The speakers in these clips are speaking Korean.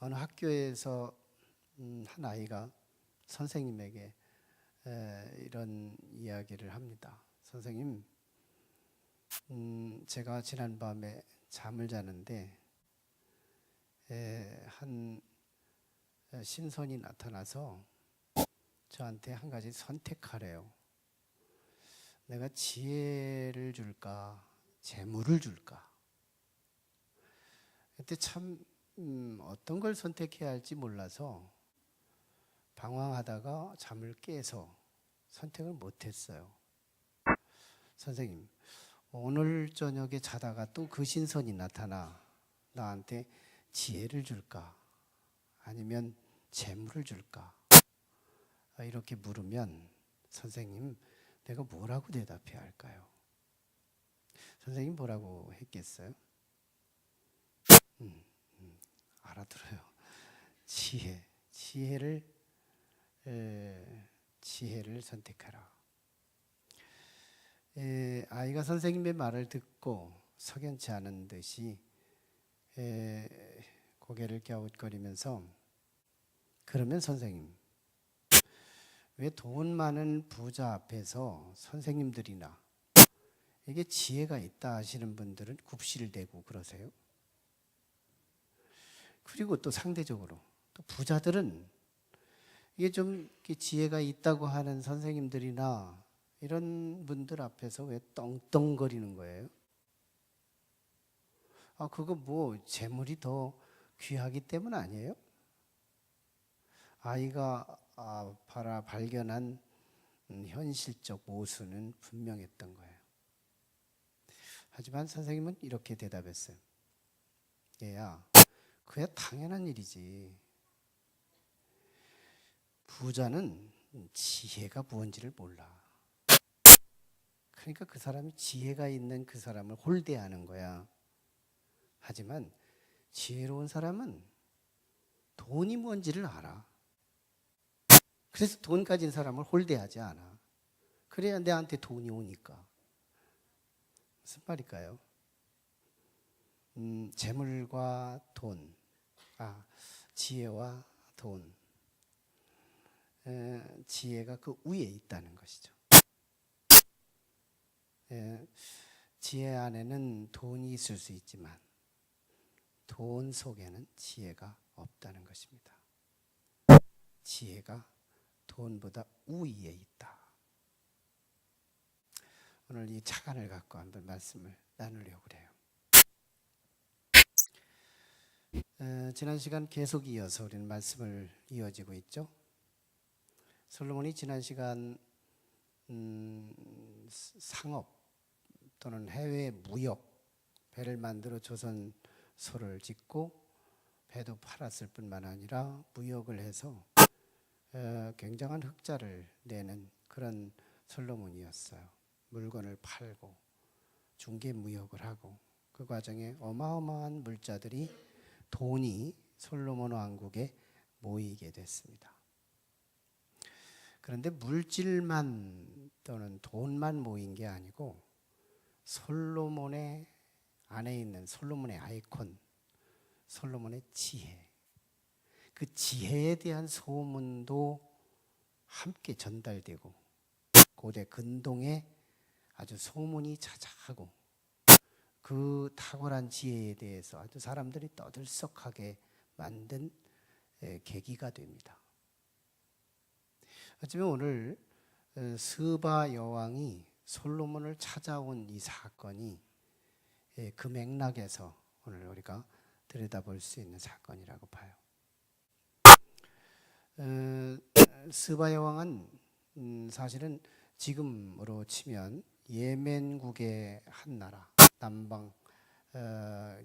어느 학교에서 한 아이가 선생님에게 이런 이야기를 합니다. 선생님, 제가 지난밤에 잠을 자는데 한 신선이 나타나서 저한테 한 가지 선택하래요. 내가 지혜를 줄까, 재물을 줄까? 그때 참 어떤 걸 선택해야 할지 몰라서 방황하다가 잠을 깨서 선택을 못했어요. 선생님, 오늘 저녁에 자다가 또 그 신선이 나타나 나한테 지혜를 줄까? 아니면 재물을 줄까? 이렇게 물으면 선생님, 내가 뭐라고 대답해야 할까요? 선생님 뭐라고 했겠어요? 알아들어요. 지혜를 선택하라. 아이가 선생님의 말을 듣고 석연치 않은 듯이 고개를 갸웃거리면서, 그러면 선생님, 왜 돈 많은 부자 앞에서 선생님들이나 이게 지혜가 있다 하시는 분들은 굽실대고 그러세요? 그리고 또 상대적으로 또 부자들은 이게 좀 지혜가 있다고 하는 선생님들이나 이런 분들 앞에서 왜 떵떵거리는 거예요? 그거 뭐 재물이 더 귀하기 때문 아니에요? 아이가 발견한 현실적 모순은 분명했던 거예요. 하지만 선생님은 이렇게 대답했어요. 얘야, 그야 당연한 일이지. 부자는 지혜가 무언지를 몰라. 그러니까 그 사람이 지혜가 있는 그 사람을 홀대하는 거야. 하지만 지혜로운 사람은 돈이 뭔지를 알아. 그래서 돈 가진 사람을 홀대하지 않아. 그래야 내한테 돈이 오니까. 무슨 말일까요? 재물과 돈, 지혜와 돈, 지혜가 그 위에 있다는 것이죠. 지혜 안에는 돈이 있을 수 있지만 돈 속에는 지혜가 없다는 것입니다. 지혜가 돈보다 우위에 있다. 오늘 이 착안을 갖고 한번 말씀을 나누려고 그래요. 지난 시간 계속 이어서 우리는 말씀을 이어지고 있죠. 솔로몬이 지난 시간 상업 또는 해외 무역, 배를 만들어 조선소를 짓고 배도 팔았을 뿐만 아니라 무역을 해서 굉장한 흑자를 내는 그런 솔로몬이었어요. 물건을 팔고 중개 무역을 하고 그 과정에 어마어마한 물자들이, 돈이 솔로몬 왕국에 모이게 됐습니다. 그런데 물질만 또는 돈만 모인 게 아니고 솔로몬의 안에 있는 솔로몬의 아이콘, 솔로몬의 지혜, 그 지혜에 대한 소문도 함께 전달되고 고대 근동에 아주 소문이 자자하고 그 탁월한 지혜에 대해서 아주 사람들이 떠들썩하게 만든 계기가 됩니다. 어쩌면 오늘 스바 여왕이 솔로몬을 찾아온 이 사건이 그 맥락에서 오늘 우리가 들여다볼 수 있는 사건이라고 봐요. 스바 여왕은 사실은 지금으로 치면 예멘국의 한 나라, 남방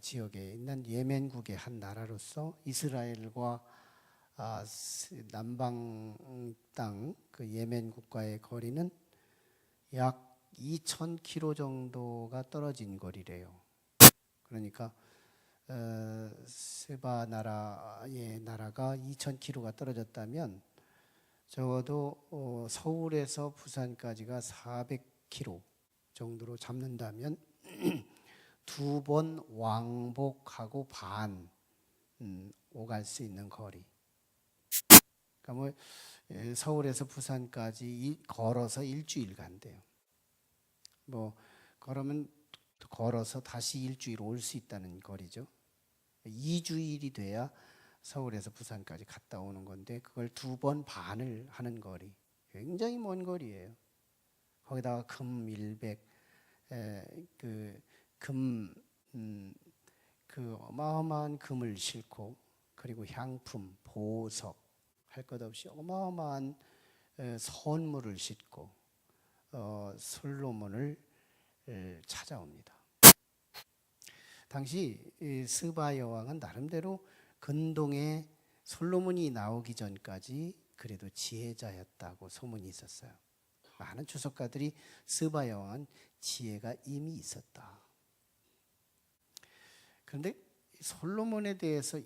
지역에 있는 예멘국의 한 나라로서 이스라엘과 남방 땅 그 예멘국과의 거리는 약 2,000km 정도가 떨어진 거리래요. 그러니까 스바 나라의 나라가 2,000km가 떨어졌다면 적어도 서울에서 부산까지가 400km 정도로 잡는다면 2번 왕복하고 반 오갈 수 있는 거리. 그러니까 뭐 서울에서 부산까지 걸어서 일주일 간대요. 뭐 걸으면 걸어서 다시 일주일 올 수 있다는 거리죠. 2주일이 돼야 서울에서 부산까지 갔다 오는 건데 그걸 2번 반을 하는 거리. 굉장히 먼 거리예요. 거기다가 금 100, 그 어마어마한 금을 싣고 그리고 향품, 보석 할 것 없이 어마어마한 선물을 싣고 솔로몬을 찾아옵니다. 당시 스바 여왕은 나름대로 근동에 솔로몬이 나오기 전까지 그래도 지혜자였다고 소문이 있었어요. 많은 주석가들이 스바 여왕은 지혜가 이미 있었다. 그런데 솔로몬에 대해서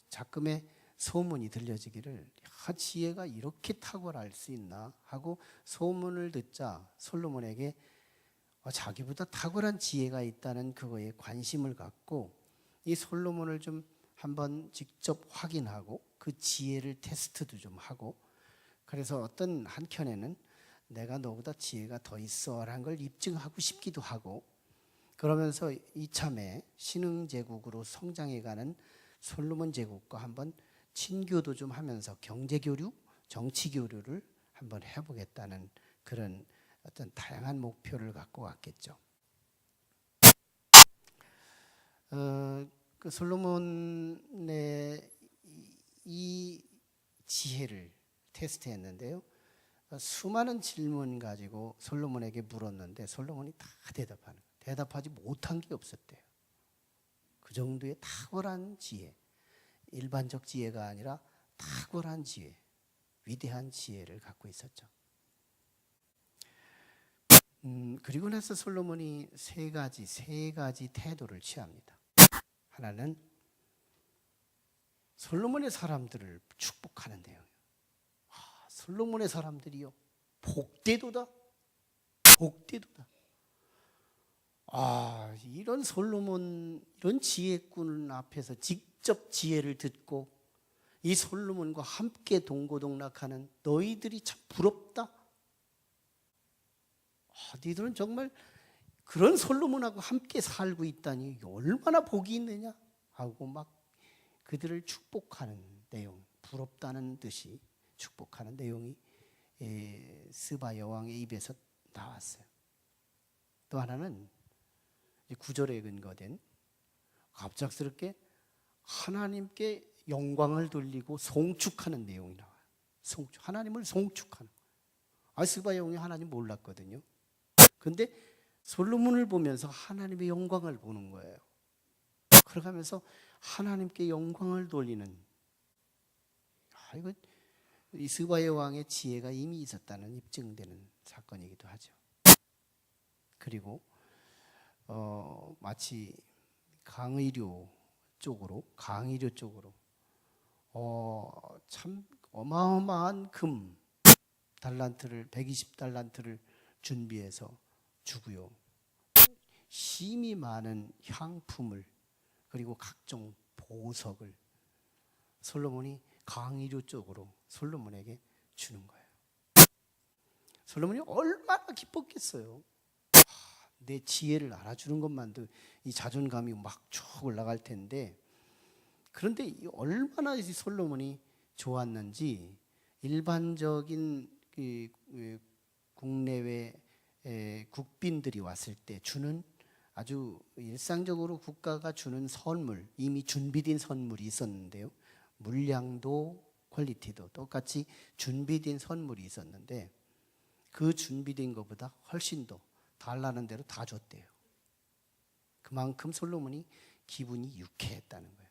자금의 소문이 들려지기를 지혜가 이렇게 탁월할 수 있나 하고 소문을 듣자 솔로몬에게 자기보다 탁월한 지혜가 있다는 그거에 관심을 갖고 이 솔로몬을 좀 한번 직접 확인하고 그 지혜를 테스트도 좀 하고 그래서 어떤 한켠에는 내가 너보다 지혜가 더 있어라는 걸 입증하고 싶기도 하고 그러면서 이참에 신흥제국으로 성장해가는 솔로몬 제국과 한번 친교도 좀 하면서 경제교류, 정치교류를 한번 해보겠다는 그런 어떤 다양한 목표를 갖고 왔겠죠. 그 솔로몬의 이 지혜를 테스트했는데요. 수많은 질문 가지고 솔로몬에게 물었는데 솔로몬이 다 대답하지 못한 게 없었대요. 그 정도의 탁월한 지혜, 일반적 지혜가 아니라 탁월한 지혜, 위대한 지혜를 갖고 있었죠. 그리고 나서 솔로몬이 세 가지 태도를 취합니다. 하나는 솔로몬의 사람들을 축복하는데요. 솔로몬의 사람들이요, 복되도다. 이런 솔로몬, 이런 지혜꾼 앞에서 직접 지혜를 듣고 이 솔로몬과 함께 동고동락하는 너희들이 참 부럽다. 너희들은 정말 그런 솔로몬하고 함께 살고 있다니 얼마나 복이 있느냐 하고 막 그들을 축복하는 내용, 부럽다는 듯이 축복하는 내용이 스바 여왕의 입에서 나왔어요. 또 하나는 9절에 근거된 갑작스럽게 하나님께 영광을 돌리고 송축하는 내용이 나와요. 하나님을 송축하는. 스바 여왕이 하나님 몰랐거든요. 그런데 솔로몬을 보면서 하나님의 영광을 보는 거예요. 그러면서 하나님께 영광을 돌리는. 이거 이 스바 여왕의 지혜가 이미 있었다는 입증되는 사건이기도 하죠. 그리고 마치 강의료 쪽으로 참 어마어마한 금 달란트를 120달란트를 준비해서 주고요. 심이 많은 향품을 그리고 각종 보석을 솔로몬이 강의료 쪽으로 솔로몬에게 주는 거예요. 솔로몬이 얼마나 기뻤겠어요. 내 지혜를 알아주는 것만도 이 자존감이 막 쭉 올라갈 텐데, 그런데 얼마나 이 솔로몬이 좋았는지 일반적인 국내외 국빈들이 왔을 때 주는 아주 일상적으로 국가가 주는 선물, 이미 준비된 선물이 있었는데요. 물량도 퀄리티도 똑같이 준비된 선물이 있었는데 그 준비된 것보다 훨씬 더 달라는 대로 다 줬대요. 그만큼 솔로몬이 기분이 유쾌했다는 거예요.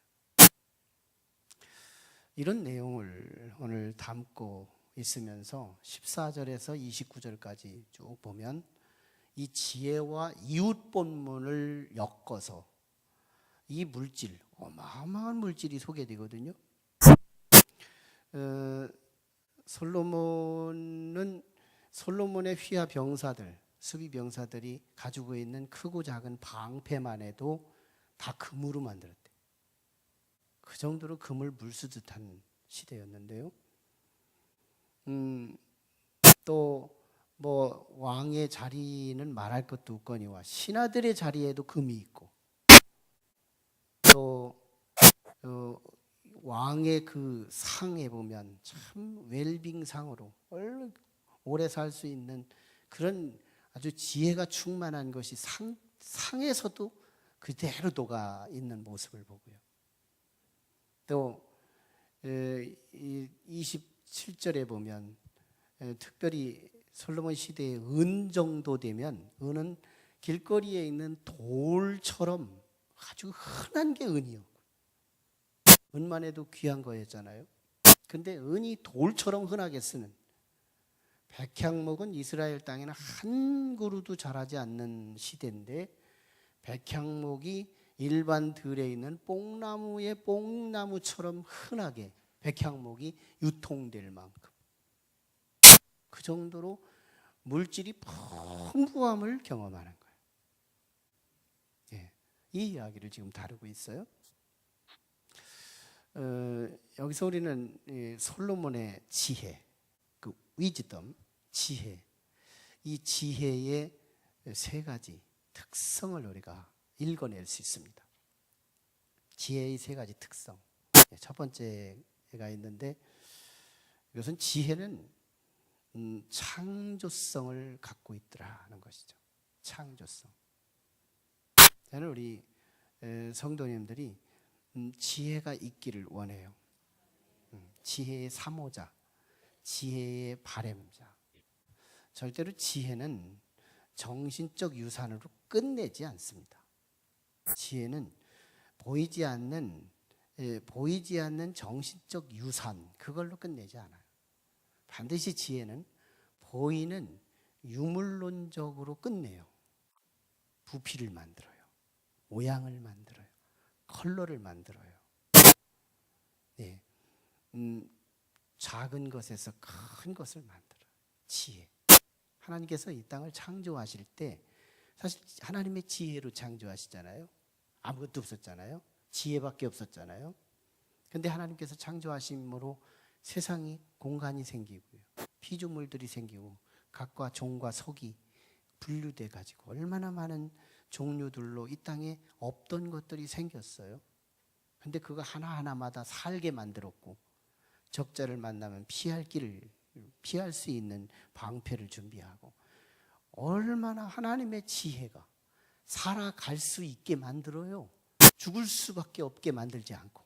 이런 내용을 오늘 담고 있으면서 14절에서 29절까지 쭉 보면 이 지혜와 이웃 본문을 엮어서 이 물질, 어마어마한 물질이 소개되거든요. 솔로몬의 휘하 병사들, 수비 병사들이 가지고 있는 크고 작은 방패만 해도 다 금으로 만들었대. 그 정도로 금을 물쓰듯한 시대였는데요. 또 뭐 왕의 자리는 말할 것도 없거니와 신하들의 자리에도 금이 있고, 또 왕의 그 상에 보면 참 웰빙상으로 오래 살 수 있는 그런 아주 지혜가 충만한 것이 상에서도 그대로 녹아 있는 모습을 보고요. 또 27절에 보면 특별히 솔로몬 시대의 은 정도 되면, 은은 길거리에 있는 돌처럼 아주 흔한 게 은이요. 은만 해도 귀한 거였잖아요. 근데 은이 돌처럼 흔하게 쓰는, 백향목은 이스라엘 땅에는 한 그루도 자라지 않는 시대인데, 백향목이 일반 들에 있는 뽕나무의 뽕나무처럼 흔하게 백향목이 유통될 만큼, 그 정도로 물질이 풍부함을 경험하는 거예요. 예, 이 이야기를 지금 다루고 있어요. 여기서 우리는 솔로몬의 지혜, 그 위즈덤, 지혜, 이 지혜의 세 가지 특성을 우리가 읽어낼 수 있습니다. 지혜의 세 가지 특성. 첫 번째가 있는데, 이것은 지혜는 창조성을 갖고 있더라는 것이죠. 창조성. 저는 우리 성도님들이 지혜가 있기를 원해요. 지혜의 사모자, 지혜의 바램자. 절대로 지혜는 정신적 유산으로 끝내지 않습니다. 지혜는 보이지 않는 정신적 유산, 그걸로 끝내지 않아요. 반드시 지혜는 보이는 유물론적으로 끝내요. 부피를 만들어요. 모양을 만들어요. 컬러를 만들어요. 네. 작은 것에서 큰 것을 만들어요. 지혜. 하나님께서 이 땅을 창조하실 때 사실 하나님의 지혜로 창조하시잖아요. 아무것도 없었잖아요. 지혜밖에 없었잖아요. 그런데 하나님께서 창조하심으로 세상이 공간이 생기고요. 피조물들이 생기고 각과 종과 속이 분류돼 가지고 얼마나 많은 종류들로 이 땅에 없던 것들이 생겼어요. 근데 그거 하나하나마다 살게 만들었고, 적자를 만나면 피할 수 있는 방패를 준비하고, 얼마나 하나님의 지혜가 살아갈 수 있게 만들어요. 죽을 수밖에 없게 만들지 않고.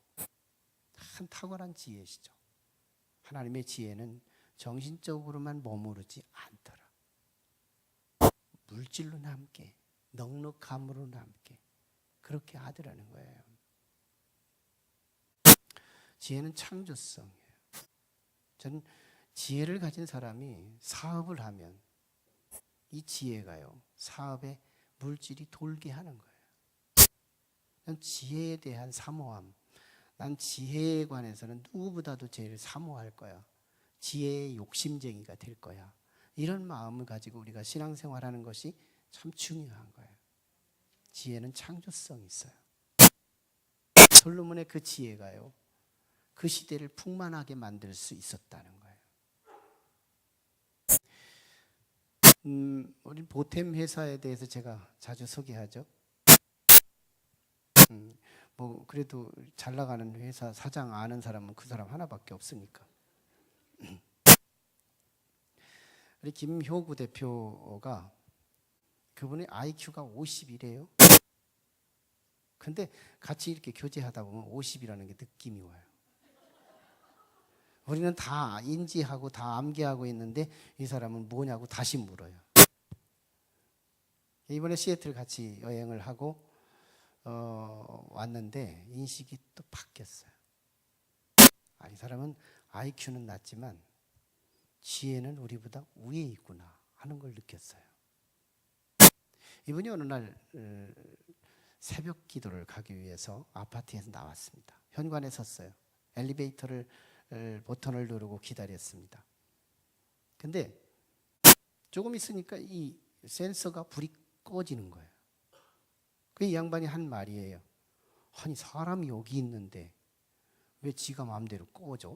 참 탁월한 지혜시죠. 하나님의 지혜는 정신적으로만 머무르지 않더라. 물질로 남게, 넉넉함으로 남게, 그렇게 하더라는 거예요. 지혜는 창조성이에요. 저는 지혜를 가진 사람이 사업을 하면 이 지혜가요, 사업에 물질이 돌게 하는 거예요. 난 지혜에 대한 사모함, 난 지혜에 관해서는 누구보다도 제일 사모할 거야. 지혜의 욕심쟁이가 될 거야. 이런 마음을 가지고 우리가 신앙생활하는 것이 참 중요한 거예요. 지혜는 창조성이 있어요. 솔로몬의 그 지혜가요, 그 시대를 풍만하게 만들 수 있었다는 거예요. 우리 보탬 회사에 대해서 제가 자주 소개하죠. 뭐 그래도 잘 나가는 회사 사장 아는 사람은 그 사람 하나밖에 없으니까. 우리 김효구 대표가, 그분의 IQ가 50이래요. 근데 같이 이렇게 교제하다 보면 50이라는 게 느낌이 와요. 우리는 다 인지하고 다 암기하고 있는데 이 사람은 뭐냐고 다시 물어요. 이번에 시애틀 같이 여행을 하고 왔는데 인식이 또 바뀌었어요. 이 사람은 IQ는 낮지만 지혜는 우리보다 위에 있구나 하는 걸 느꼈어요. 이분이 어느 날 새벽 기도를 가기 위해서 아파트에서 나왔습니다. 현관에 섰어요. 엘리베이터를 버튼을 누르고 기다렸습니다. 근데 조금 있으니까 이 센서가 불이 꺼지는 거예요. 그 양반이 한 말이에요. 아니 사람이 여기 있는데 왜 지가 마음대로 꺼져?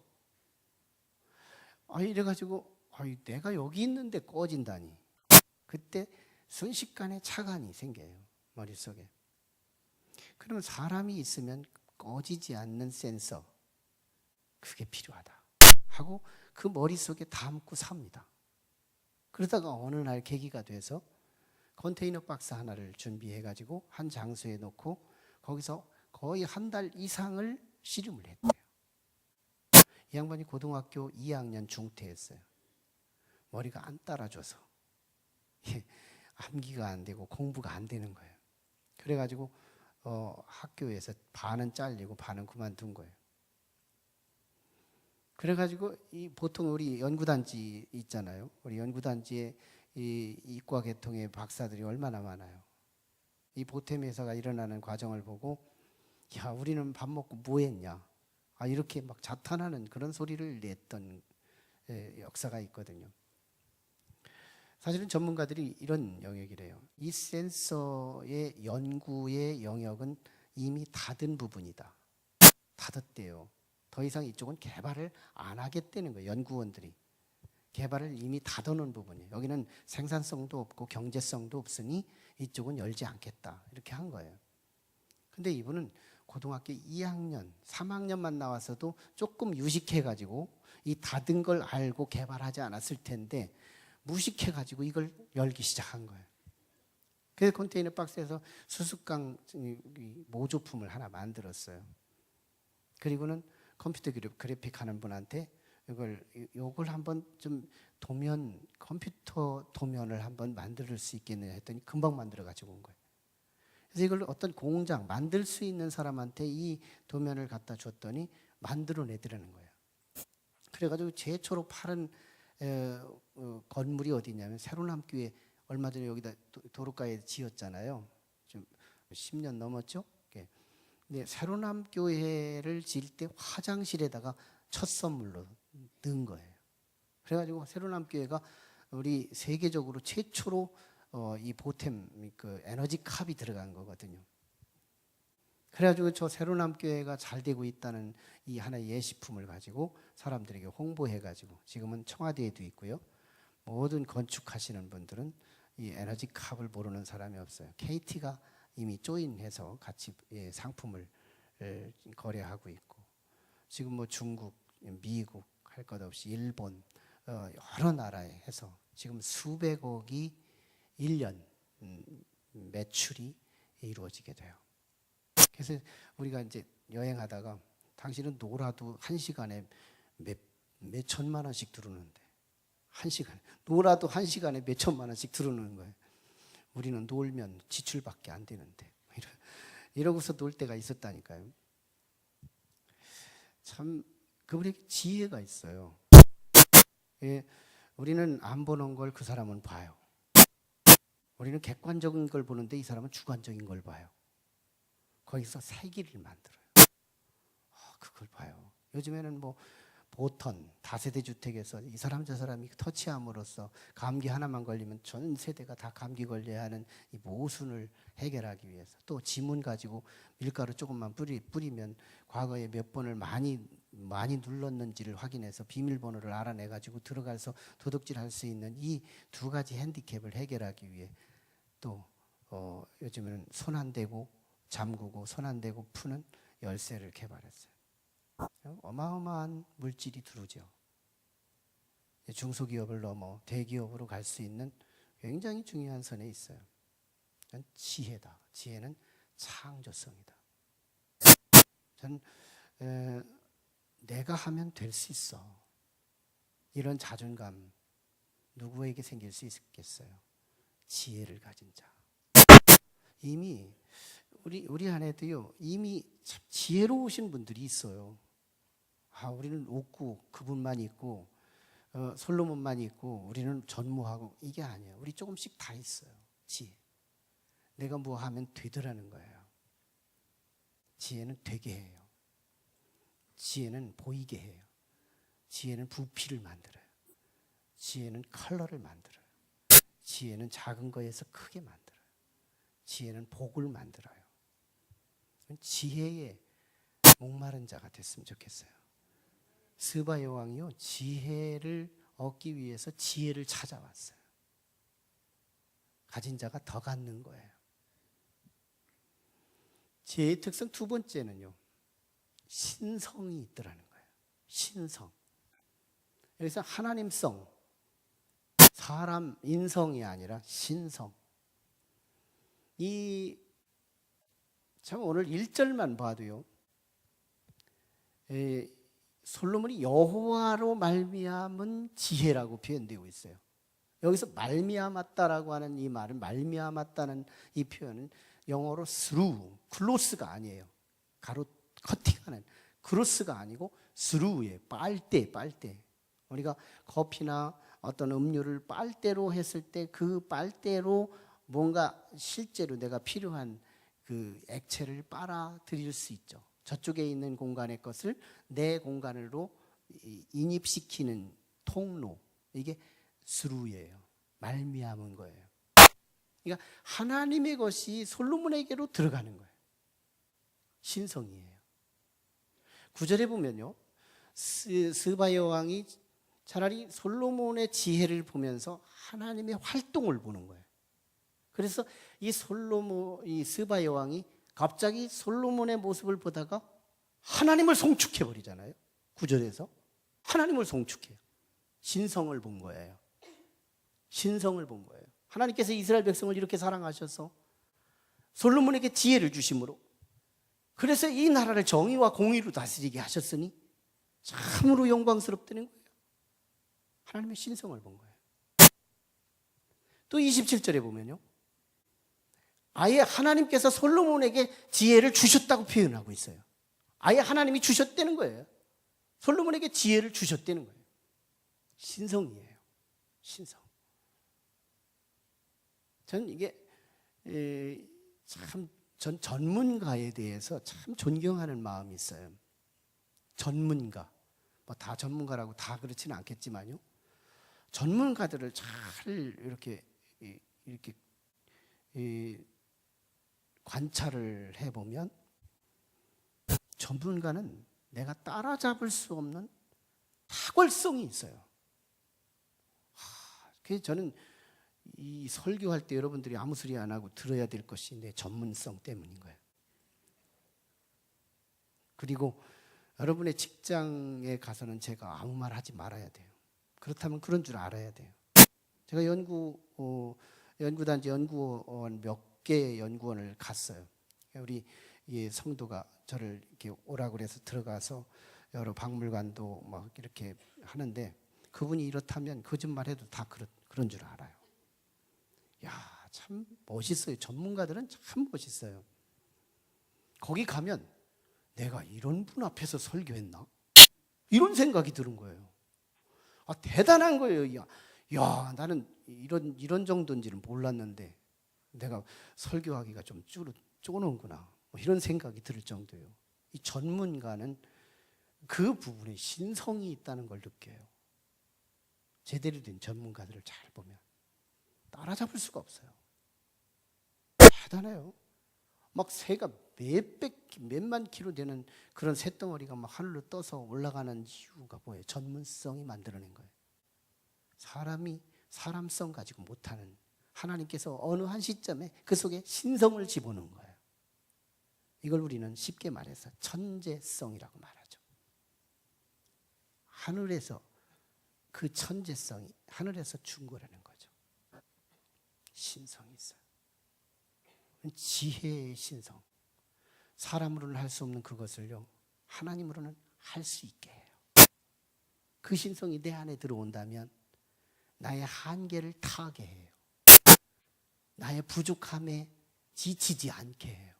이래가지고 내가 여기 있는데 꺼진다니. 그때 순식간에 차관이 생겨요, 머릿속에. 그러면 사람이 있으면 꺼지지 않는 센서, 그게 필요하다 하고 그 머릿속에 담고 삽니다. 그러다가 어느 날 계기가 돼서 컨테이너 박스 하나를 준비해가지고 한 장소에 놓고 거기서 거의 한 달 이상을 씨름을 했대요. 이 양반이 고등학교 2학년 중퇴했어요. 머리가 안 따라줘서 암기가 안 되고 공부가 안 되는 거예요. 그래가지고 학교에서 반은 잘리고 반은 그만둔 거예요. 그래가지고 보통 우리 연구단지 있잖아요. 우리 연구단지에 이 이과계통의 박사들이 얼마나 많아요. 이 보탬 회사가 일어나는 과정을 보고 야, 우리는 밥 먹고 뭐 했냐, 이렇게 막 자탄하는 그런 소리를 냈던 역사가 있거든요. 사실은 전문가들이 이런 영역이래요. 이 센서의 연구의 영역은 이미 닫은 부분이다. 닫았대요. 더 이상 이쪽은 개발을 안 하겠다는 거예요. 연구원들이 개발을 이미 닫아놓은 부분이에요. 여기는 생산성도 없고 경제성도 없으니 이쪽은 열지 않겠다, 이렇게 한 거예요. 근데 이분은 고등학교 2학년, 3학년만 나와서도 조금 유식해가지고 이 닫은 걸 알고 개발하지 않았을 텐데 무식해가지고 이걸 열기 시작한 거예요. 그래서 컨테이너 박스에서 수습강 모조품을 하나 만들었어요. 그리고는 컴퓨터 그래픽 하는 분한테 요걸 한번 좀 컴퓨터 도면을 한번 만들 수 있겠느냐 했더니 금방 만들어 가지고 온 거예요. 그래서 이걸 어떤 공장, 만들 수 있는 사람한테 이 도면을 갖다 줬더니 만들어 내더라는 거예요. 그래가지고 최초로 팔은 건물이 어디냐면 세로남교회, 얼마 전에 여기다 도로가에 지었잖아요. 좀 10년 넘었죠. 근데 세로남교회를 지을 때 화장실에다가 첫 선물로 넣은 거예요. 그래가지고 세로남교회가 우리 세계적으로 최초로 이 보탬 그 에너지 컵이 들어간 거거든요. 그래가지고 저 세로남교회가 잘 되고 있다는 이 하나의 예시품을 가지고 사람들에게 홍보해가지고 지금은 청와대에도 있고요. 모든 건축하시는 분들은 이 에너지 컵을 모르는 사람이 없어요. KT가 이미 조인해서 같이 상품을 거래하고 있고, 지금 뭐 중국, 미국 할 것 없이 일본 여러 나라에 해서 지금 수백억이 1년 매출이 이루어지게 돼요. 그래서 우리가 이제 여행하다가 당신은 놀아도 한 시간에 몇 천만 원씩 들어오는데, 놀아도 한 시간에 몇 천만 원씩 들어오는 거예요. 우리는 놀면 지출밖에 안 되는데 이러고서 놀 때가 있었다니까요. 참 그분에게 지혜가 있어요. 우리는 안 보는 걸 그 사람은 봐요. 우리는 객관적인 걸 보는데 이 사람은 주관적인 걸 봐요. 거기서 세기를 만들어요. 그걸 봐요. 요즘에는 뭐 보턴 다세대 주택에서 이 사람 저 사람이 터치함으로써 감기 하나만 걸리면 전 세대가 다 감기 걸려야 하는 이 모순을 해결하기 위해서, 또 지문 가지고 밀가루 조금만 뿌리면 과거에 몇 번을 많이 눌렀는지를 확인해서 비밀번호를 알아내 가지고 들어가서 도둑질할 수 있는 이 두 가지 핸디캡을 해결하기 위해 또 요즘에는 손 안 대고 잠그고 손 안 대고 푸는 열쇠를 개발했어요. 어마어마한 물질이 들어오죠. 중소기업을 넘어 대기업으로 갈 수 있는 굉장히 중요한 선에 있어요. 지혜다. 지혜는 창조성이다. 전 내가 하면 될 수 있어, 이런 자존감 누구에게 생길 수 있겠어요? 지혜를 가진 자. 이미 우리 안에도요, 이미 참 지혜로우신 분들이 있어요. 우리는 없고 그분만 있고 솔로몬만 있고 우리는 전무하고, 이게 아니에요. 우리 조금씩 다 있어요. 지혜. 내가 뭐 하면 되더라는 거예요. 지혜는 되게 해요. 지혜는 보이게 해요. 지혜는 부피를 만들어요. 지혜는 컬러를 만들어요. 지혜는 작은 거에서 크게 만들어요. 지혜는 복을 만들어요. 지혜의 목마른 자가 됐으면 좋겠어요. 스바 여왕이요, 지혜를 얻기 위해서 지혜를 찾아왔어요. 가진 자가 더 갖는 거예요. 지혜의 특성 두 번째는요, 신성이 있더라는 거예요. 신성. 여기서 하나님성, 사람 인성이 아니라 신성. 참 오늘 1절만 봐도요, 솔로몬이 여호와로 말미암은 지혜라고 표현되고 있어요. 여기서 말미암았다라고 하는 이 말은, 말미암았다는 이 표현은 영어로 through, 클로스가 아니에요. 가로 커팅하는 크로스가 아니고 through예요. 빨대. 우리가 커피나 어떤 음료를 빨대로 했을 때 그 빨대로 뭔가 실제로 내가 필요한 그 액체를 빨아들일 수 있죠. 저쪽에 있는 공간의 것을 내 공간으로 인입시키는 통로, 이게 스루예요. 말미암은 거예요. 그러니까 하나님의 것이 솔로몬에게로 들어가는 거예요. 신성이에요. 9절에 보면요, 스바 여왕이 차라리 솔로몬의 지혜를 보면서 하나님의 활동을 보는 거예요. 그래서 이 스바 여왕이 갑자기 솔로몬의 모습을 보다가 하나님을 송축해 버리잖아요. 9절에서 하나님을 송축해요. 신성을 본 거예요. 신성을 본 거예요. 하나님께서 이스라엘 백성을 이렇게 사랑하셔서 솔로몬에게 지혜를 주심으로, 그래서 이 나라를 정의와 공의로 다스리게 하셨으니 참으로 영광스럽다는 거예요. 하나님의 신성을 본 거예요. 또 27절에 보면요, 아예 하나님께서 솔로몬에게 지혜를 주셨다고 표현하고 있어요. 아예 하나님이 주셨다는 거예요. 솔로몬에게 지혜를 주셨다는 거예요. 신성이에요. 신성. 저는 이게 전 전문가에 대해서 참 존경하는 마음이 있어요. 전문가. 뭐 다 전문가라고 다 그렇지는 않겠지만요, 전문가들을 잘 이렇게 관찰을 해보면 전문가는 내가 따라잡을 수 없는 탁월성이 있어요. 그래서 저는 이 설교할 때 여러분들이 아무 소리 안 하고 들어야 될 것이 내 전문성 때문인 거예요. 그리고 여러분의 직장에 가서는 제가 아무 말 하지 말아야 돼요. 그렇다면 그런 줄 알아야 돼요. 제가 연구단지 연구원 몇 개의 연구원을 갔어요. 우리 성도가 저를 이렇게 오라고 그래서 들어가서 여러 박물관도 막 이렇게 하는데, 그분이 이렇다면 거짓말해도 다 그런 줄 알아요. 야, 참 멋있어요. 전문가들은 참 멋있어요. 거기 가면 내가 이런 분 앞에서 설교했나? 이런 생각이 드는 거예요. 아, 대단한 거예요. 야, 나는 이런 정도인지는 몰랐는데 내가 설교하기가 좀 쪼는구나, 뭐 이런 생각이 들 정도예요. 이 전문가는 그 부분에 신성이 있다는 걸 느껴요. 제대로 된 전문가들을 잘 보면 따라잡을 수가 없어요. 대단해요. 막 새가 몇만 킬로 되는 그런 새덩어리가 막 하늘로 떠서 올라가는 이유가 뭐예요? 전문성이 만들어낸 거예요. 사람이 사람성 가지고 못하는, 하나님께서 어느 한 시점에 그 속에 신성을 집어넣은 거예요. 이걸 우리는 쉽게 말해서 천재성이라고 말하죠. 하늘에서 그 천재성이 하늘에서 준 거라는 거죠. 신성이 있어요. 지혜의 신성. 사람으로는 할 수 없는 그것을요, 하나님으로는 할 수 있게 해요. 그 신성이 내 안에 들어온다면 나의 한계를 타게 해요. 나의 부족함에 지치지 않게 해요.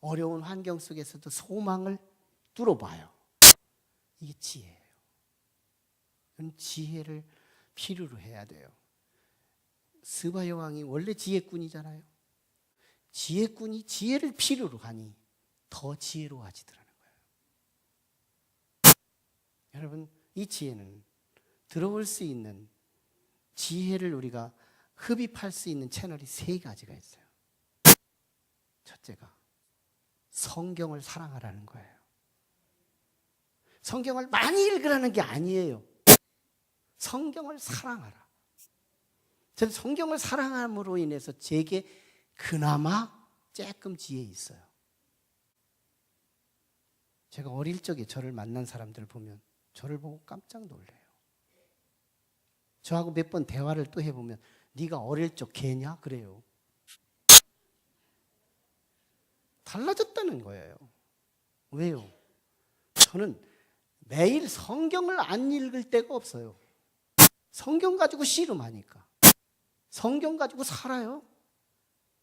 어려운 환경 속에서도 소망을 뚫어봐요. 이게 지혜예요. 지혜를 필요로 해야 돼요. 스바 여왕이 원래 지혜꾼이잖아요. 지혜꾼이 지혜를 필요로 하니 더 지혜로워지더라는 거예요. 여러분, 이 지혜는 들어올 수 있는, 지혜를 우리가 흡입할 수 있는 채널이 3가지가 있어요. 첫째가 성경을 사랑하라는 거예요. 성경을 많이 읽으라는 게 아니에요. 성경을 사랑하라. 저는 성경을 사랑함으로 인해서 제게 그나마 조금 지혜 있어요. 제가 어릴 적에 저를 만난 사람들 보면 저를 보고 깜짝 놀래요. 저하고 몇 번 대화를 또 해보면 네가 어릴 적 개냐? 그래요. 달라졌다는 거예요. 왜요? 저는 매일 성경을 안 읽을 때가 없어요. 성경 가지고 씨름하니까. 성경 가지고 살아요.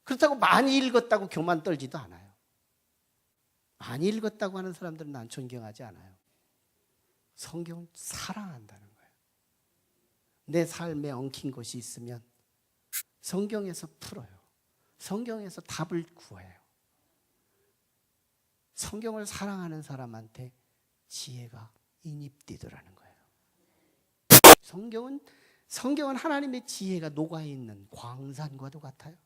그렇다고 많이 읽었다고 교만 떨지도 않아요. 많이 읽었다고 하는 사람들은 난 존경하지 않아요. 성경을 사랑한다는 거예요. 내 삶에 엉킨 것이 있으면 성경에서 풀어요. 성경에서 답을 구해요. 성경을 사랑하는 사람한테 지혜가 인입되더라는 거예요. 성경은 하나님의 지혜가 녹아있는 광산과도 같아요.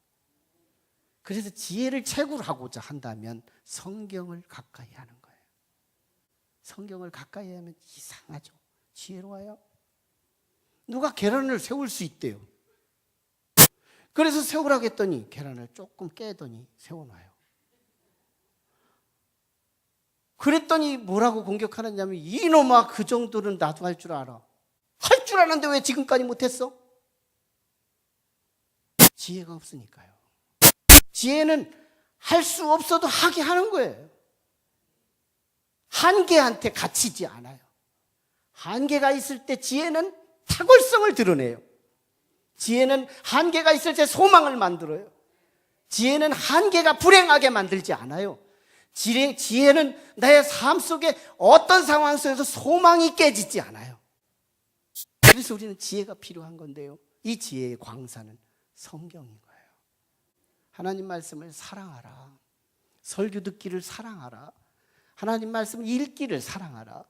그래서 지혜를 채굴하고자 한다면 성경을 가까이 하는 거예요. 성경을 가까이 하면 이상하죠. 지혜로워요. 누가 계란을 세울 수 있대요. 그래서 세우라고 했더니 계란을 조금 깨더니 세워놔요. 그랬더니 뭐라고 공격하느냐면 이놈아 그 정도는 나도 할 줄 알아. 할 줄 아는데 왜 지금까지 못했어? 지혜가 없으니까요. 지혜는 할 수 없어도 하게 하는 거예요. 한계한테 갇히지 않아요. 한계가 있을 때 지혜는 탁월성을 드러내요. 지혜는 한계가 있을 때 소망을 만들어요. 지혜는 한계가 불행하게 만들지 않아요. 지혜는 나의 삶 속에 어떤 상황 속에서 소망이 깨지지 않아요. 그래서 우리는 지혜가 필요한 건데요. 이 지혜의 광산은 성경인 거예요. 하나님 말씀을 사랑하라. 설교 듣기를 사랑하라. 하나님 말씀 읽기를 사랑하라.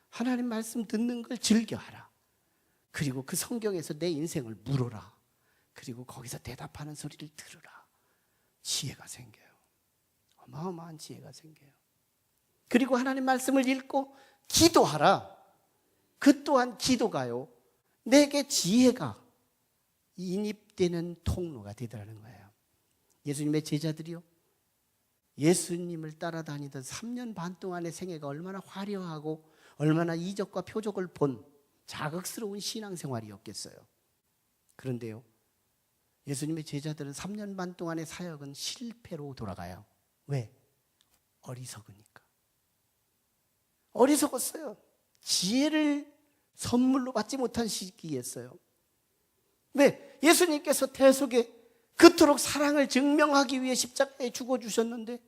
하나님 말씀 듣는 걸 즐겨하라. 그리고 그 성경에서 내 인생을 물어라. 그리고 거기서 대답하는 소리를 들으라. 지혜가 생겨요. 어마어마한 지혜가 생겨요. 그리고 하나님 말씀을 읽고 기도하라. 그 또한 기도가요, 내게 지혜가 인입되는 통로가 되더라는 거예요. 예수님의 제자들이요, 예수님을 따라다니던 3년 반 동안의 생애가 얼마나 화려하고 얼마나 이적과 표적을 본 자극스러운 신앙생활이었겠어요. 그런데요, 예수님의 제자들은 3년 반 동안의 사역은 실패로 돌아가요. 왜? 어리석으니까. 어리석었어요. 지혜를 선물로 받지 못한 시기였어요. 왜? 예수님께서 대속에 그토록 사랑을 증명하기 위해 십자가에 죽어주셨는데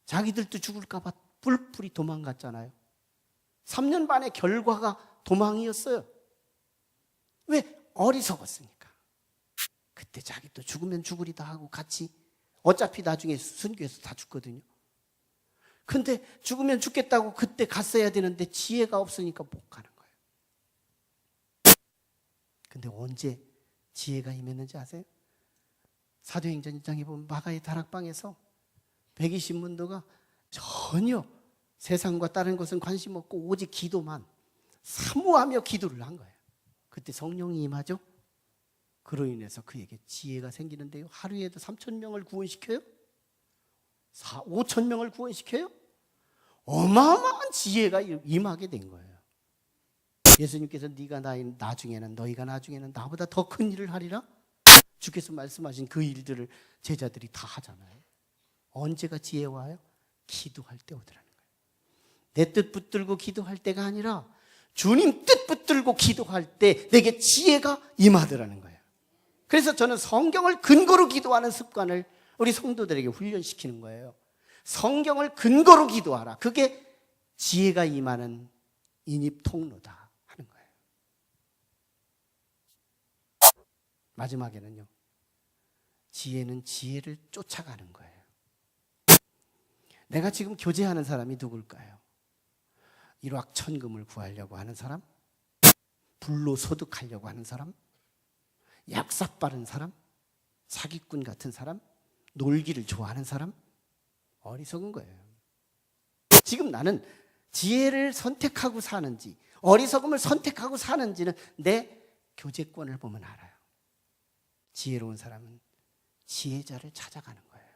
자기들도 죽을까 봐 뿔뿔이 도망갔잖아요. 3년 반의 결과가 도망이었어요. 왜? 어리석었으니까. 그때 자기도 죽으면 죽으리다 하고 같이, 어차피 나중에 순교해서 다 죽거든요. 근데 죽으면 죽겠다고 그때 갔어야 되는데 지혜가 없으니까 못 가는 거예요. 근데 언제 지혜가 임했는지 아세요? 사도행전 1장에 보면 마가의 다락방에서 120문도가 전혀 세상과 다른 것은 관심 없고 오직 기도만 사모하며 기도를 한 거예요. 그때 성령이 임하죠. 그로 인해서 그에게 지혜가 생기는데요, 하루에도 3,000명을 구원시켜요? 5,000명을 구원시켜요? 어마어마한 지혜가 임하게 된 거예요. 예수님께서 너희가 나중에는 나보다 더 큰 일을 하리라? 주께서 말씀하신 그 일들을 제자들이 다 하잖아요. 언제가 지혜 와요? 기도할 때 오더라는 거예요. 내 뜻 붙들고 기도할 때가 아니라 주님 뜻 붙들고 기도할 때 내게 지혜가 임하더라는 거예요. 그래서 저는 성경을 근거로 기도하는 습관을 우리 성도들에게 훈련시키는 거예요. 성경을 근거로 기도하라. 그게 지혜가 임하는 인입 통로다 하는 거예요. 마지막에는요, 지혜는 지혜를 쫓아가는 거예요. 내가 지금 교제하는 사람이 누굴까요? 일확천금을 구하려고 하는 사람? 불로소득하려고 하는 사람? 약삭 빠른 사람? 사기꾼 같은 사람? 놀기를 좋아하는 사람? 어리석은 거예요. 지금 나는 지혜를 선택하고 사는지 어리석음을 선택하고 사는지는 내 교제권을 보면 알아요. 지혜로운 사람은 지혜자를 찾아가는 거예요.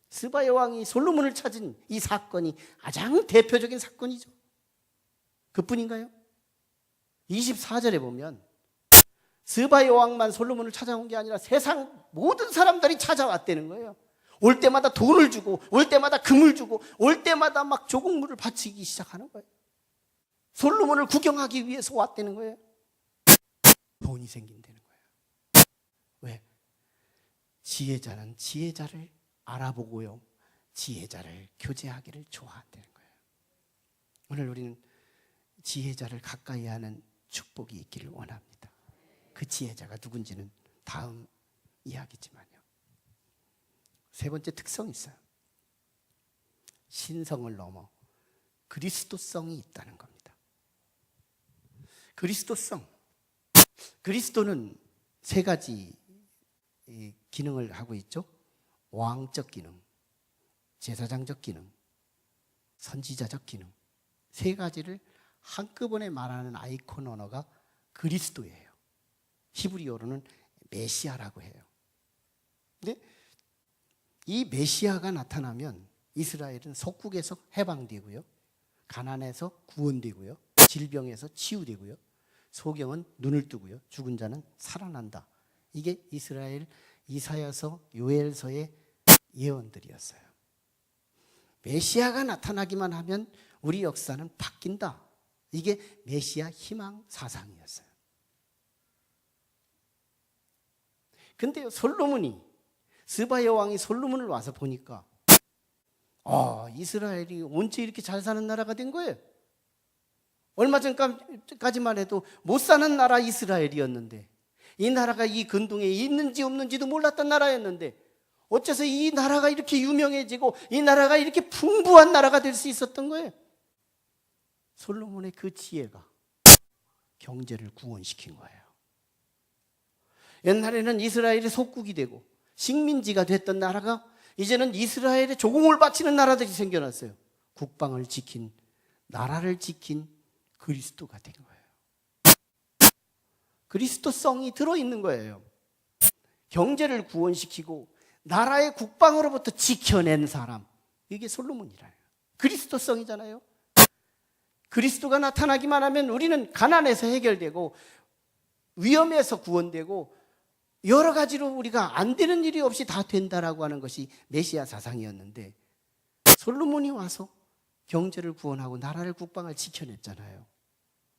스바 여왕이 솔로몬을 찾은 이 사건이 가장 대표적인 사건이죠. 그뿐인가요? 24절에 보면 스바 여왕만 솔로몬을 찾아온 게 아니라 세상 모든 사람들이 찾아왔다는 거예요. 올 때마다 돈을 주고 올 때마다 금을 주고 올 때마다 막 조공물을 바치기 시작하는 거예요. 솔로몬을 구경하기 위해서 왔다는 거예요. 돈이 생긴다는 거예요. 왜? 지혜자는 지혜자를 알아보고요, 지혜자를 교제하기를 좋아한다는 거예요. 오늘 우리는 지혜자를 가까이 하는 축복이 있기를 원합니다. 그 지혜자가 누군지는 다음 이야기지만요. 세 번째 특성이 있어요. 신성을 넘어 그리스도성이 있다는 겁니다. 그리스도성. 그리스도는 세 가지 기능을 하고 있죠. 왕적 기능, 제사장적 기능, 선지자적 기능. 세 가지를 한꺼번에 말하는 아이콘 언어가 그리스도예요. 히브리어로는 메시아라고 해요. 근데 이 메시아가 나타나면 이스라엘은 속국에서 해방되고요, 가난에서 구원되고요, 질병에서 치유되고요, 소경은 눈을 뜨고요, 죽은 자는 살아난다. 이게 이스라엘 이사야서, 요엘서의 예언들이었어요. 메시아가 나타나기만 하면 우리 역사는 바뀐다. 이게 메시아 희망 사상이었어요. 근데요, 솔로몬이, 스바 여왕이 솔로몬을 와서 보니까 이스라엘이 언제 이렇게 잘 사는 나라가 된 거예요? 얼마 전까지만 해도 못 사는 나라 이스라엘이었는데, 이 나라가 이 근동에 있는지 없는지도 몰랐던 나라였는데 어째서 이 나라가 이렇게 유명해지고 이 나라가 이렇게 풍부한 나라가 될 수 있었던 거예요? 솔로몬의 그 지혜가 경제를 구원시킨 거예요. 옛날에는 이스라엘의 속국이 되고 식민지가 됐던 나라가 이제는 이스라엘의 조공을 바치는 나라들이 생겨났어요. 국방을 지킨, 나라를 지킨 그리스도가 된 거예요. 그리스도성이 들어있는 거예요. 경제를 구원시키고 나라의 국방으로부터 지켜낸 사람, 이게 솔로몬이라요. 그리스도성이잖아요. 그리스도가 나타나기만 하면 우리는 가난에서 해결되고 위험에서 구원되고 여러 가지로 우리가 안 되는 일이 없이 다 된다라고 하는 것이 메시아 사상이었는데, 솔로몬이 와서 경제를 구원하고 나라를 국방을 지켜냈잖아요.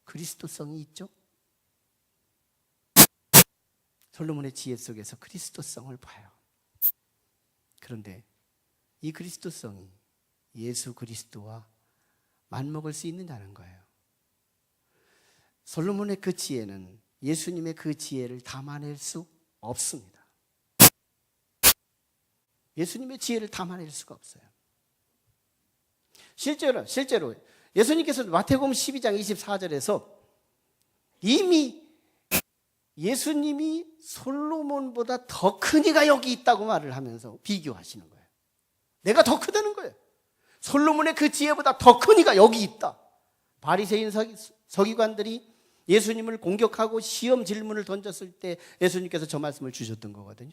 그리스도성이 있죠. 솔로몬의 지혜 속에서 그리스도성을 봐요. 그런데 이 그리스도성이 예수 그리스도와 맞먹을 수 있느냐는 거예요. 솔로몬의 그 지혜는 예수님의 그 지혜를 담아낼 수 없습니다. 예수님의 지혜를 담아낼 수가 없어요. 실제로 예수님께서 마태복음 12장 24절에서 이미 예수님이 솔로몬보다 더 큰 이가 여기 있다고 말을 하면서 비교하시는 거예요. 내가 더 크다는 거예요. 솔로몬의 그 지혜보다 더 큰 이가 여기 있다. 바리새인 서기관들이 예수님을 공격하고 시험 질문을 던졌을 때 예수님께서 저 말씀을 주셨던 거거든요.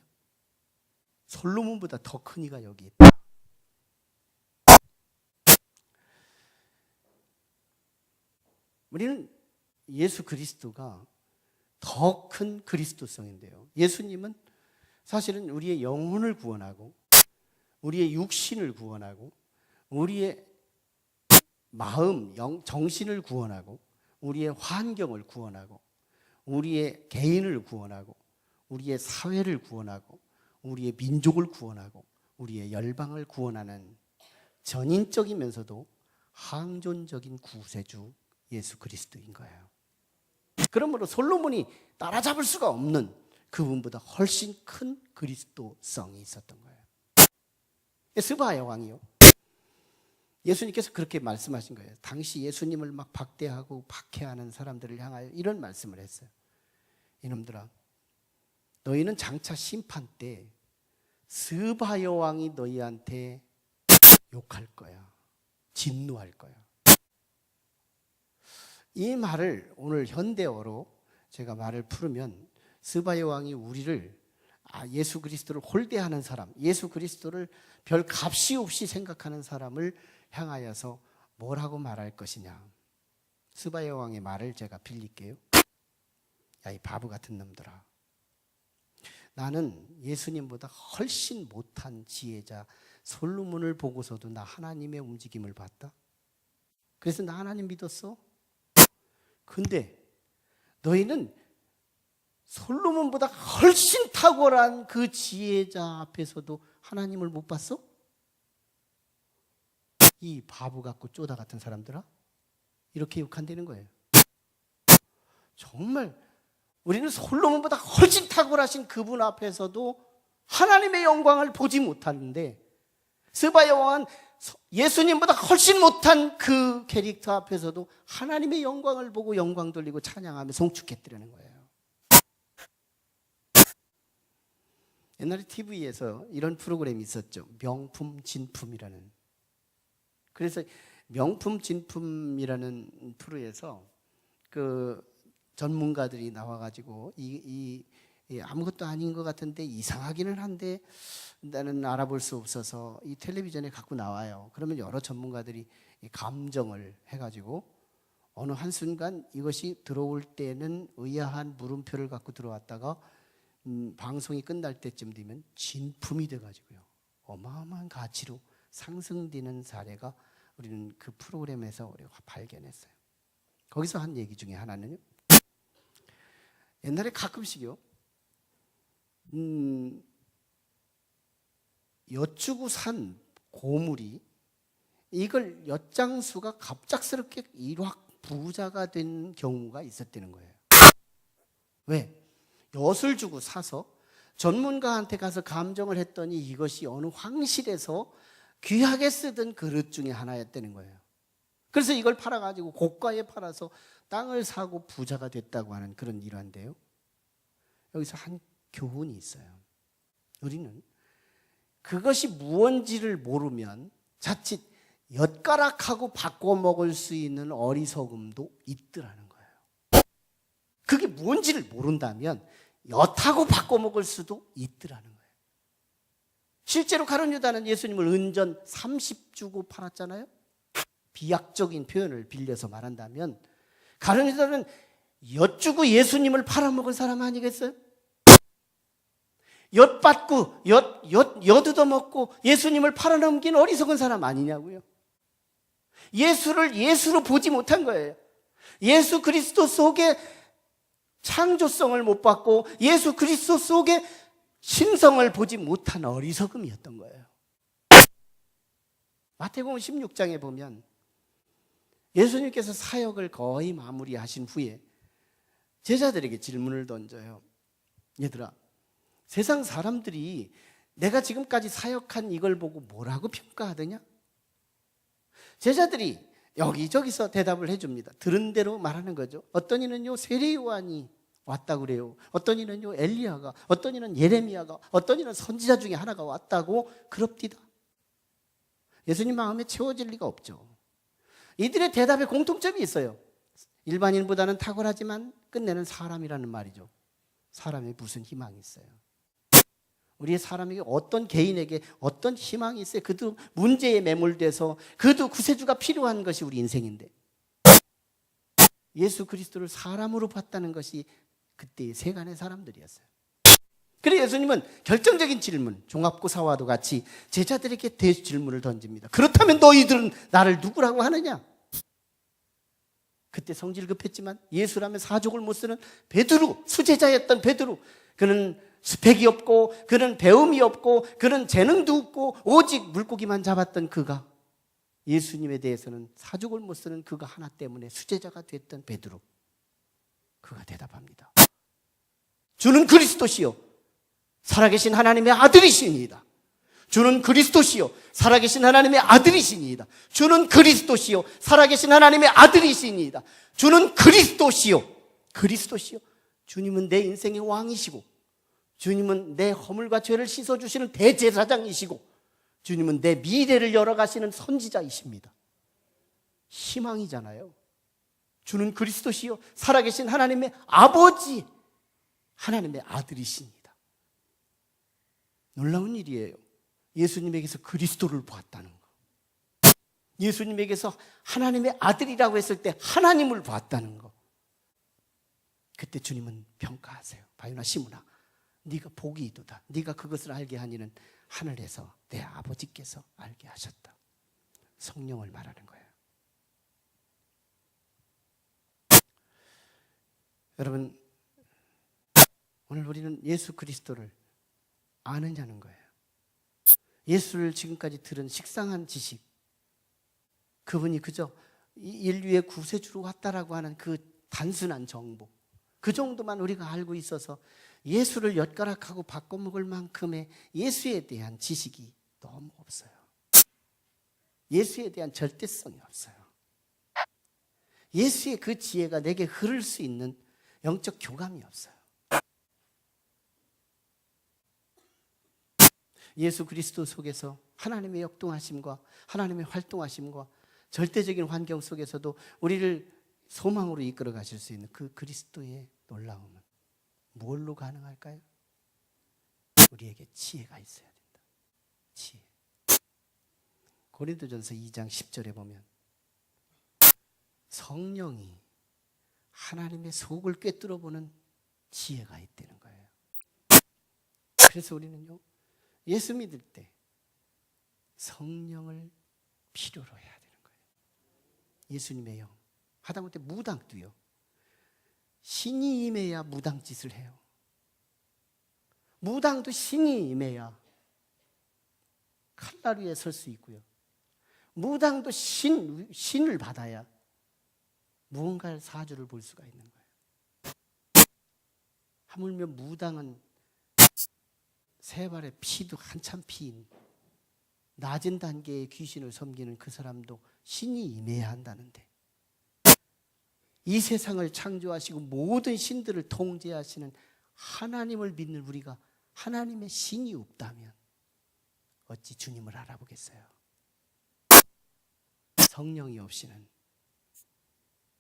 솔로몬보다 더 큰 이가 여기 있다. 우리는 예수 그리스도가 더 큰 그리스도성인데요, 예수님은 사실은 우리의 영혼을 구원하고 우리의 육신을 구원하고 우리의 마음, 정신을 구원하고 우리의 환경을 구원하고 우리의 개인을 구원하고 우리의 사회를 구원하고 우리의 민족을 구원하고 우리의 열방을 구원하는 전인적이면서도 항존적인 구세주 예수 그리스도인 거예요. 그러므로 솔로몬이 따라잡을 수가 없는 그분보다 훨씬 큰 그리스도성이 있었던 거예요. 스바 여왕이요, 예수님께서 그렇게 말씀하신 거예요. 당시 예수님을 막 박대하고 박해하는 사람들을 향하여 이런 말씀을 했어요. 이놈들아, 너희는 장차 심판 때 스바 여왕이 너희한테 욕할 거야. 진노할 거야. 이 말을 오늘 현대어로 제가 말을 풀으면 스바의 왕이 우리를 예수 그리스도를 홀대하는 사람, 예수 그리스도를 별 값이 없이 생각하는 사람을 향하여서 뭐라고 말할 것이냐. 스바의 왕의 말을 제가 빌릴게요. 야, 이 바보 같은 놈들아. 나는 예수님보다 훨씬 못한 지혜자 솔로몬을 보고서도 나 하나님의 움직임을 봤다. 그래서 나 하나님 믿었어. 근데 너희는 솔로몬보다 훨씬 탁월한 그 지혜자 앞에서도 하나님을 못 봤어? 이 바보 같고 쪼다 같은 사람들아, 이렇게 욕한다는 거예요. 정말 우리는 솔로몬보다 훨씬 탁월하신 그분 앞에서도 하나님의 영광을 보지 못하는데, 스바의 왕은 예수님보다 훨씬 못한 그 캐릭터 앞에서도 하나님의 영광을 보고 영광 돌리고 찬양하며 송축했더라는 거예요. 옛날에 TV에서 이런 프로그램이 있었죠. 명품 진품이라는. 그래서 명품 진품이라는 프로에서 그 전문가들이 나와가지고 아무것도 아닌 것 같은데 이상하기는 한데 나는 알아볼 수 없어서 이 텔레비전에 갖고 나와요. 그러면 여러 전문가들이 감정을 해가지고 어느 한순간 이것이 들어올 때는 의아한 물음표를 갖고 들어왔다가 방송이 끝날 때쯤 되면 진품이 돼가지고요, 어마어마한 가치로 상승되는 사례가 우리는 그 프로그램에서 우리가 발견했어요. 거기서 한 얘기 중에 하나는요, 옛날에 가끔씩요, 엿주고 산 고물이 이걸 엿장수가 갑작스럽게 일확 부자가 된 경우가 있었다는 거예요. 왜? 엿을 주고 사서 전문가한테 가서 감정을 했더니 이것이 어느 황실에서 귀하게 쓰던 그릇 중에 하나였다는 거예요. 그래서 이걸 팔아가지고 고가에 팔아서 땅을 사고 부자가 됐다고 하는 그런 일화인데요, 여기서 한 교훈이 있어요. 우리는 그것이 무언지를 모르면 자칫 엿가락하고 바꿔 먹을 수 있는 어리석음도 있더라는 거예요. 그게 무언지를 모른다면 엿하고 바꿔 먹을 수도 있더라는 거예요. 실제로 가룟 유다는 예수님을 은전 30 주고 팔았잖아요. 비약적인 표현을 빌려서 말한다면 가룟 유다는 엿 주고 예수님을 팔아먹은 사람 아니겠어요? 엿 받고 엿 얻어먹고 예수님을 팔아넘긴 어리석은 사람 아니냐고요. 예수를 예수로 보지 못한 거예요. 예수 그리스도 속에 창조성을 못 받고 예수 그리스도 속에 신성을 보지 못한 어리석음이었던 거예요. 마태복음 16장에 보면 예수님께서 사역을 거의 마무리하신 후에 제자들에게 질문을 던져요. 얘들아, 세상 사람들이 내가 지금까지 사역한 이걸 보고 뭐라고 평가하더냐? 제자들이 여기저기서 대답을 해줍니다. 들은 대로 말하는 거죠. 어떤 이는요, 세례 요한이 왔다고 그래요. 어떤 이는요, 엘리야가, 어떤 이는 예레미야가, 어떤 이는 선지자 중에 하나가 왔다고 그럽디다. 예수님 마음에 채워질 리가 없죠. 이들의 대답에 공통점이 있어요. 일반인보다는 탁월하지만 끝내는 사람이라는 말이죠. 사람에 무슨 희망이 있어요? 우리의 사람에게 어떤 개인에게 어떤 희망이 있어요? 그도 문제에 매몰돼서 그도 구세주가 필요한 것이 우리 인생인데, 예수 그리스도를 사람으로 봤다는 것이 그때의 세간의 사람들이었어요. 그래서 예수님은 결정적인 질문, 종합고사와도 같이 제자들에게 대질문을 던집니다. 그렇다면 너희들은 나를 누구라고 하느냐? 그때 성질 급했지만 예수라면 사족을 못 쓰는 베드로, 수제자였던 베드로, 그는 스펙이 없고 그는 배움이 없고 그는 재능도 없고 오직 물고기만 잡았던 그가, 예수님에 대해서는 사족을 못 쓰는 그가 하나 때문에 수제자가 됐던 베드로, 그가 대답합니다. 주는 그리스도시요 살아계신 하나님의 아들이시니이다. 주는 그리스도시요 살아계신 하나님의 아들이시니이다. 주는 그리스도시요 살아계신 하나님의 아들이시니이다. 주는 그리스도시요. 그리스도시요. 주님은 내 인생의 왕이시고, 주님은 내 허물과 죄를 씻어주시는 대제사장이시고, 주님은 내 미래를 열어가시는 선지자이십니다. 희망이잖아요. 주는 그리스도시요 살아계신 하나님의 아버지, 하나님의 아들이십니다. 놀라운 일이에요. 예수님에게서 그리스도를 보았다는 거. 예수님에게서 하나님의 아들이라고 했을 때 하나님을 보았다는 거. 그때 주님은 평가하세요. 바요나 시므나, 네가 복이 있도다. 네가 그것을 알게 하니는 하늘에서 내 아버지께서 알게 하셨다. 성령을 말하는 거예요. 여러분, 오늘 우리는 예수 그리스도를 아느냐는 거예요. 예수를 지금까지 들은 식상한 지식, 그분이 그저 인류의 구세주로 왔다라고 하는 그 단순한 정보, 그 정도만 우리가 알고 있어서 예수를 엿가락하고 바꿔먹을 만큼의 예수에 대한 지식이 너무 없어요. 예수에 대한 절대성이 없어요. 예수의 그 지혜가 내게 흐를 수 있는 영적 교감이 없어요. 예수 그리스도 속에서 하나님의 역동하심과 하나님의 활동하심과 절대적인 환경 속에서도 우리를 소망으로 이끌어 가실 수 있는 그 그리스도의 놀라움은 뭘로 가능할까요? 우리에게 지혜가 있어야 된다. 지혜. 고린도전서 2장 10절에 보면 성령이 하나님의 속을 꿰뚫어 보는 지혜가 있다는 거예요. 그래서 우리는요, 예수 믿을 때 성령을 필요로 해야 되는 거예요. 예수님의 영, 하다못해 무당도요, 신이 임해야 무당짓을 해요. 무당도 신이 임해야 칼날 위에 설 수 있고요, 무당도 신을 받아야 무언가를 사주를 볼 수가 있는 거예요. 하물며 무당은 세 발의 피도 한참 피인 낮은 단계의 귀신을 섬기는 그 사람도 신이 임해야 한다는데, 이 세상을 창조하시고 모든 신들을 통제하시는 하나님을 믿는 우리가 하나님의 신이 없다면 어찌 주님을 알아보겠어요? 성령이 없이는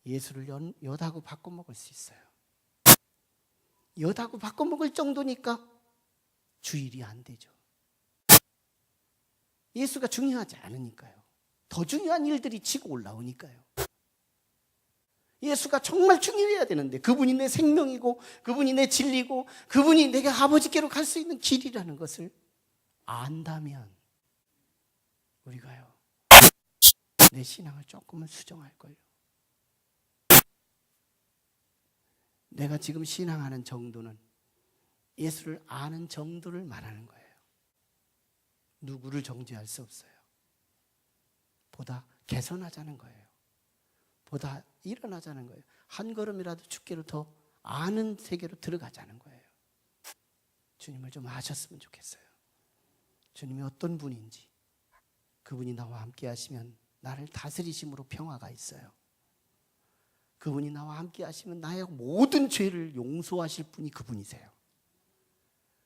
예수를 엿하고 바꿔먹을 수 있어요. 엿하고 바꿔먹을 정도니까 주일이 안 되죠. 예수가 중요하지 않으니까요. 더 중요한 일들이 치고 올라오니까요. 예수가 정말 중요해야 되는데, 그분이 내 생명이고 그분이 내 진리고 그분이 내가 아버지께로 갈 수 있는 길이라는 것을 안다면 우리가요, 내 신앙을 조금은 수정할 거예요. 내가 지금 신앙하는 정도는 예수를 아는 정도를 말하는 거예요. 누구를 정죄할 수 없어요. 보다 개선하자는 거예요. 보다 일어나자는 거예요. 한 걸음이라도 주께로 더 아는 세계로 들어가자는 거예요. 주님을 좀 아셨으면 좋겠어요. 주님이 어떤 분인지, 그분이 나와 함께 하시면 나를 다스리심으로 평화가 있어요. 그분이 나와 함께 하시면 나의 모든 죄를 용서하실 분이 그분이세요.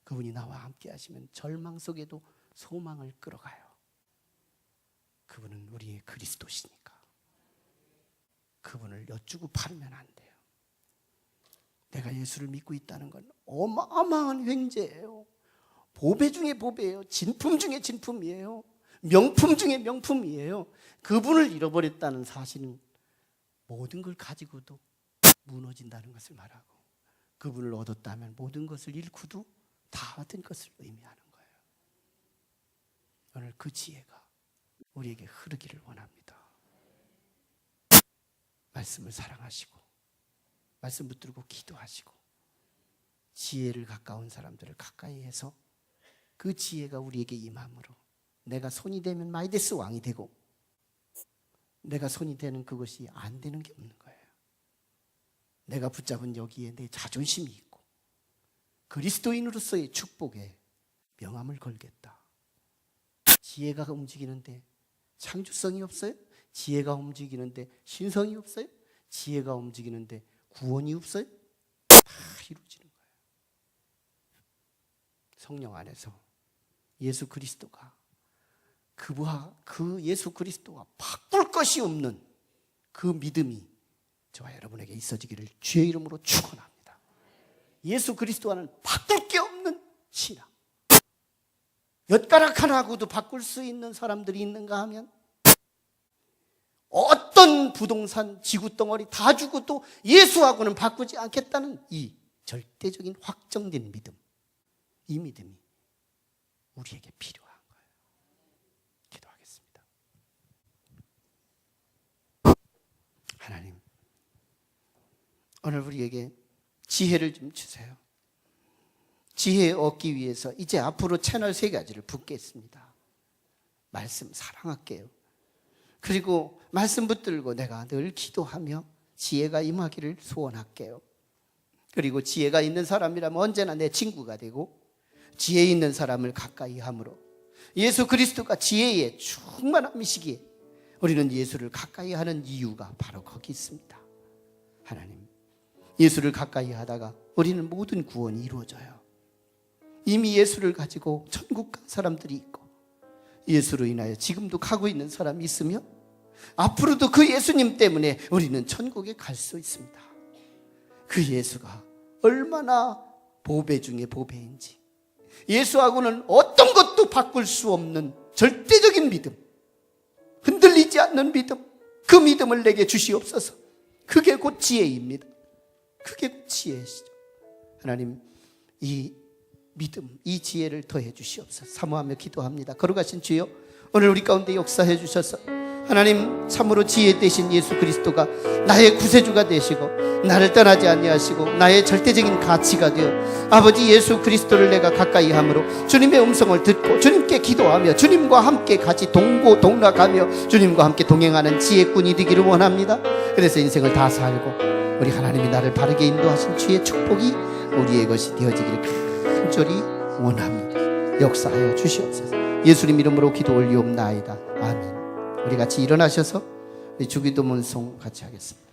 그분이 나와 함께 하시면 절망 속에도 소망을 끌어가요. 그분은 우리의 그리스도시니까 그분을 여쭈고 팔면 안 돼요. 내가 예수를 믿고 있다는 건 어마어마한 횡재예요. 보배 중에 보배예요. 진품 중에 진품이에요. 명품 중에 명품이에요. 그분을 잃어버렸다는 사실은 모든 걸 가지고도 무너진다는 것을 말하고, 그분을 얻었다면 모든 것을 잃고도 다 얻은 것을 의미하는 거예요. 오늘 그 지혜가 우리에게 흐르기를 원합니다. 말씀을 사랑하시고 말씀 붙들고 기도하시고 지혜를 가까운 사람들을 가까이 해서 그 지혜가 우리에게 임함으로 내가 손이 되면 마이데스 왕이 되고, 내가 손이 되는 그것이 안 되는 게 없는 거예요. 내가 붙잡은 여기에 내 자존심이 있고 그리스도인으로서의 축복에 명함을 걸겠다. 지혜가 움직이는데 창조성이 없어요? 지혜가 움직이는데 신성이 없어요? 지혜가 움직이는데 구원이 없어요? 다 이루어지는 거예요. 성령 안에서 예수 그리스도가 그 예수 그리스도와 바꿀 것이 없는 그 믿음이 저와 여러분에게 있어지기를 주의 이름으로 축원합니다. 예수 그리스도와는 바꿀 게 없는 신앙. 엿가락 하나하고도 바꿀 수 있는 사람들이 있는가 하면 어떤 부동산 지구덩어리 다 주고 또 예수하고는 바꾸지 않겠다는 이 절대적인 확정된 믿음, 이 믿음이 우리에게 필요한 거예요. 기도하겠습니다. 하나님, 오늘 우리에게 지혜를 좀 주세요. 지혜 얻기 위해서 이제 앞으로 채널 3가지를 붙겠습니다. 말씀 사랑할게요. 그리고 말씀 붙들고 내가 늘 기도하며 지혜가 임하기를 소원할게요. 그리고 지혜가 있는 사람이라면 언제나 내 친구가 되고 지혜 있는 사람을 가까이 함으로 예수 그리스도가 지혜에 충만함이시기에 우리는 예수를 가까이 하는 이유가 바로 거기 있습니다. 하나님, 예수를 가까이 하다가 우리는 모든 구원이 이루어져요. 이미 예수를 가지고 천국 간 사람들이 있고 예수로 인하여 지금도 가고 있는 사람이 있으며 앞으로도 그 예수님 때문에 우리는 천국에 갈 수 있습니다. 그 예수가 얼마나 보배 중에 보배인지, 예수하고는 어떤 것도 바꿀 수 없는 절대적인 믿음, 흔들리지 않는 믿음, 그 믿음을 내게 주시옵소서. 그게 곧 지혜입니다. 그게 곧 지혜시죠. 하나님, 이 믿음, 이 지혜를 더해 주시옵소서. 사모하며 기도합니다. 거룩하신 주여, 오늘 우리 가운데 역사해 주셔서 하나님, 참으로 지혜 되신 예수 그리스도가 나의 구세주가 되시고 나를 떠나지 아니하시고 나의 절대적인 가치가 되어 아버지 예수 그리스도를 내가 가까이 함으로 주님의 음성을 듣고 주님께 기도하며 주님과 함께 같이 동고동락하며 주님과 함께 동행하는 지혜꾼이 되기를 원합니다. 그래서 인생을 다 살고 우리 하나님이 나를 바르게 인도하신 주의 축복이 우리의 것이 되어지기를 간절히 원합니다. 역사하여 주시옵소서. 예수님 이름으로 기도 올리옵나이다. 아멘. 우리 같이 일어나셔서 주기도 문송 같이 하겠습니다.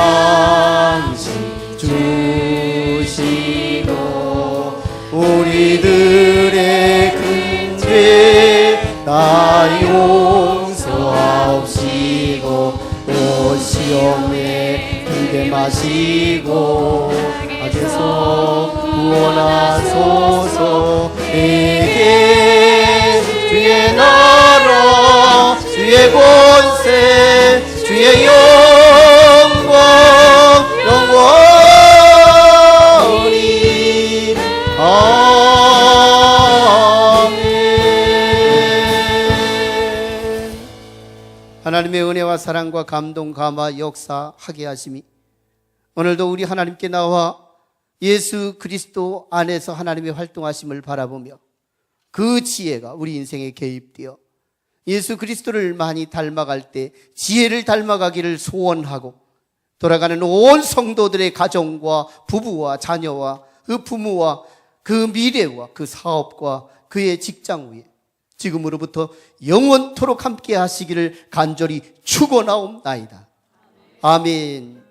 알양식 주시고 우리들의 큰 죄 다 용서하옵시고 또 시험에 들게 마시고 악에서 구원하소서. 내게 주의 나라 주의 권세 주의 영광 영원히 아멘. 하나님의 은혜와 사랑과 감동, 감화, 역사하게 하심이 오늘도 우리 하나님께 나와 예수 그리스도 안에서 하나님의 활동하심을 바라보며 그 지혜가 우리 인생에 개입되어 예수 그리스도를 많이 닮아갈 때 지혜를 닮아가기를 소원하고 돌아가는 온 성도들의 가정과 부부와 자녀와 그 부모와 그 미래와 그 사업과 그의 직장 위에 지금으로부터 영원토록 함께 하시기를 간절히 축원하옵나이다. 아멘.